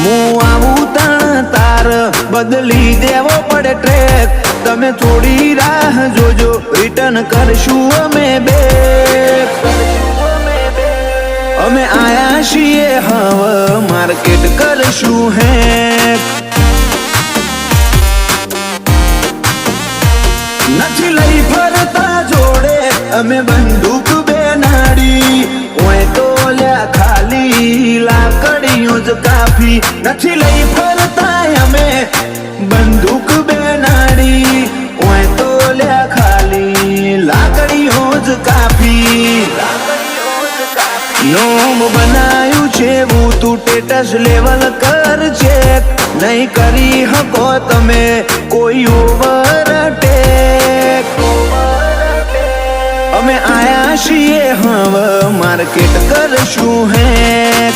હું આવું તાર બદલી દેવો પડે ટ્રેક. તમે થોડી રાહ જોજો, રિટર્ન કરશું અમે બેક. અમે આયા છીએ હવે માર્કેટ કરશું હેક. નથી લઈ ફરતા જોડે અમે બંદૂક બેનાડી. ઓય તો લ્યા ખાલી લાકડીઓ જ કાફી. નથી લઈ ફરતા અમે બંદૂક બેનાડી. ઓય તો લ્યા ખાલી લાકડીઓ જ કાફી. નોમ બનાયું છે હું તું ટેટસ લેવલ કર ચેક. નહીં કરી હકો તમે કોઈ ઓવરટેક. અમે આયા છીએ હવે માર્કેટ કરશું હેક.